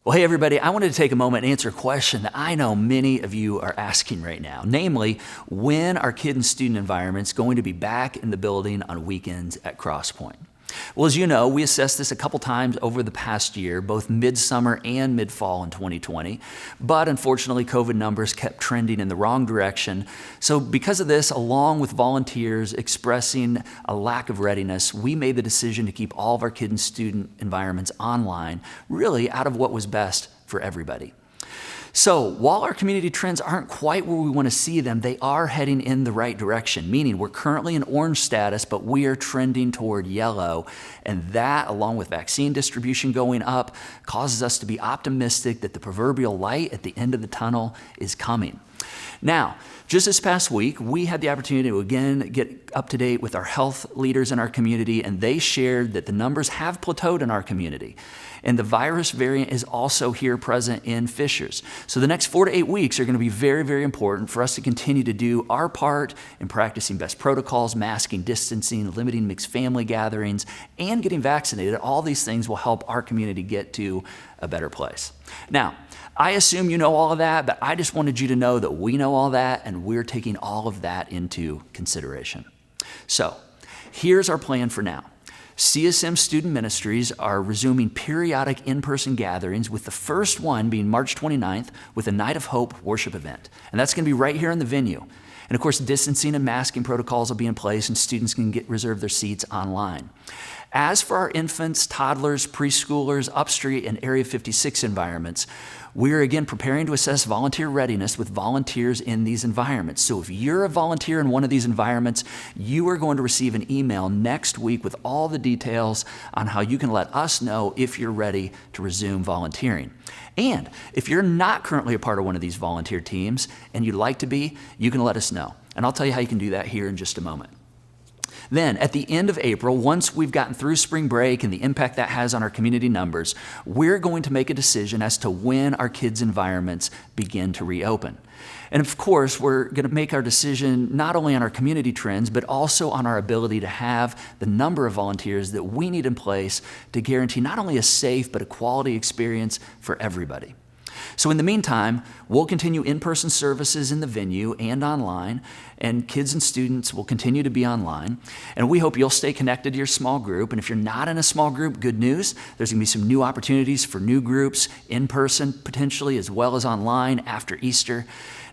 Well, hey everybody, I wanted to take a moment and answer a question that I know many of you are asking right now. Namely, when are kid and student environments going to be back in the building on weekends at Crosspoint? Well, as you know, we assessed this a couple times over the past year, both midsummer and mid-fall in 2020. But unfortunately, COVID numbers kept trending in the wrong direction. So because of this, along with volunteers expressing a lack of readiness, we made the decision to keep all of our kid and student environments online, really out of what was best for everybody. So while our community trends aren't quite where we want to see them, they are heading in the right direction, meaning we're currently in orange status, but we are trending toward yellow. And that, along with vaccine distribution going up, causes us to be optimistic that the proverbial light at the end of the tunnel is coming. Now, just this past week, we had the opportunity to again get up to date with our health leaders in our community, and they shared that the numbers have plateaued in our community. And the virus variant is also here present in Fishers. So the next 4 to 8 weeks are going to be very, very important for us to continue to do our part in practicing best protocols, masking, distancing, limiting mixed family gatherings, and getting vaccinated. All these things will help our community get to a better place. Now, I assume you know all of that, but I just wanted you to know that we know all that and we're taking all of that into consideration. So here's our plan for now. CSM Student Ministries are resuming periodic in-person gatherings, with the first one being March 29th with a Night of Hope worship event. And that's going to be right here in the venue. And of course, distancing and masking protocols will be in place and students can reserve their seats online. As for our infants, toddlers, preschoolers, Upstreet, and Area 56 environments, we're again preparing to assess volunteer readiness with volunteers in these environments. So if you're a volunteer in one of these environments, you are going to receive an email next week with all the details on how you can let us know if you're ready to resume volunteering. And if you're not currently a part of one of these volunteer teams and you'd like to be, you can let us know. And I'll tell you how you can do that here in just a moment. Then, at the end of April, once we've gotten through spring break and the impact that has on our community numbers, we're going to make a decision as to when our kids' environments begin to reopen. And of course, we're going to make our decision not only on our community trends, but also on our ability to have the number of volunteers that we need in place to guarantee not only a safe, but a quality experience for everybody. So in the meantime, we'll continue in-person services in the venue and online, and kids and students will continue to be online. And we hope you'll stay connected to your small group. And if you're not in a small group, good news, there's going to be some new opportunities for new groups in person potentially, as well as online after Easter.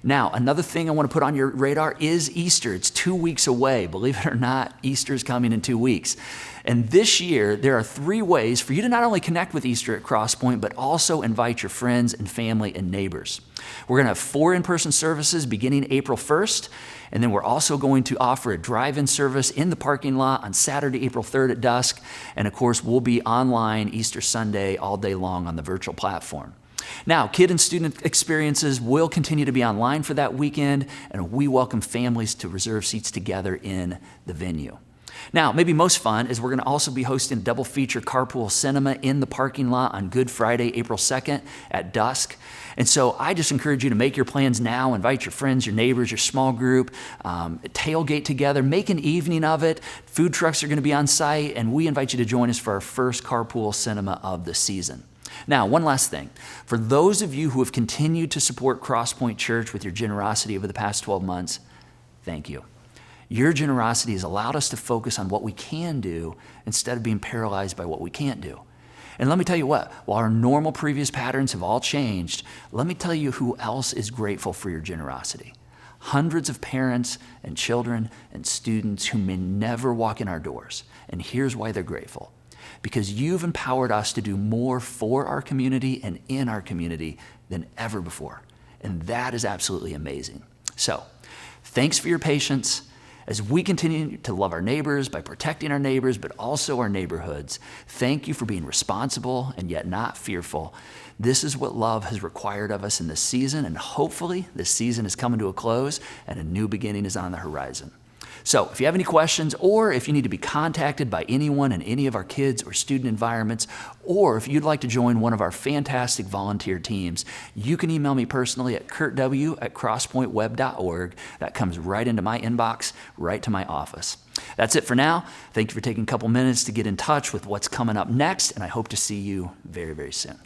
Now, another thing I want to put on your radar is Easter. It's 2 weeks away. Believe it or not, Easter is coming in 2 weeks. And this year, there are 3 ways for you to not only connect with Easter at Crosspoint, but also invite your friends and family and neighbors. We're going to have 4 in-person services beginning April 1st, and then we're also going to offer a drive-in service in the parking lot on Saturday, April 3rd at dusk. And of course, we'll be online Easter Sunday all day long on the virtual platform. Now, kid and student experiences will continue to be online for that weekend, and we welcome families to reserve seats together in the venue. Now, maybe most fun is we're going to also be hosting a double feature carpool cinema in the parking lot on Good Friday, April 2nd at dusk. And so I just encourage you to make your plans now, invite your friends, your neighbors, your small group, tailgate together, make an evening of it. Food trucks are going to be on site, and we invite you to join us for our first carpool cinema of the season. Now, one last thing. For those of you who have continued to support Crosspoint Church with your generosity over the past 12 months, thank you. Your generosity has allowed us to focus on what we can do instead of being paralyzed by what we can't do. And let me tell you what, while our normal previous patterns have all changed, let me tell you who else is grateful for your generosity. Hundreds of parents and children and students who may never walk in our doors. And here's why they're grateful. Because you've empowered us to do more for our community and in our community than ever before. And that is absolutely amazing. So, thanks for your patience. As we continue to love our neighbors by protecting our neighbors, but also our neighborhoods, thank you for being responsible and yet not fearful. This is what love has required of us in this season, and hopefully this season is coming to a close and a new beginning is on the horizon. So if you have any questions, or if you need to be contacted by anyone in any of our kids or student environments, or if you'd like to join one of our fantastic volunteer teams, you can email me personally at kurtw@crosspointweb.org. That comes right into my inbox, right to my office. That's it for now. Thank you for taking a couple minutes to get in touch with what's coming up next, and I hope to see you very, very soon.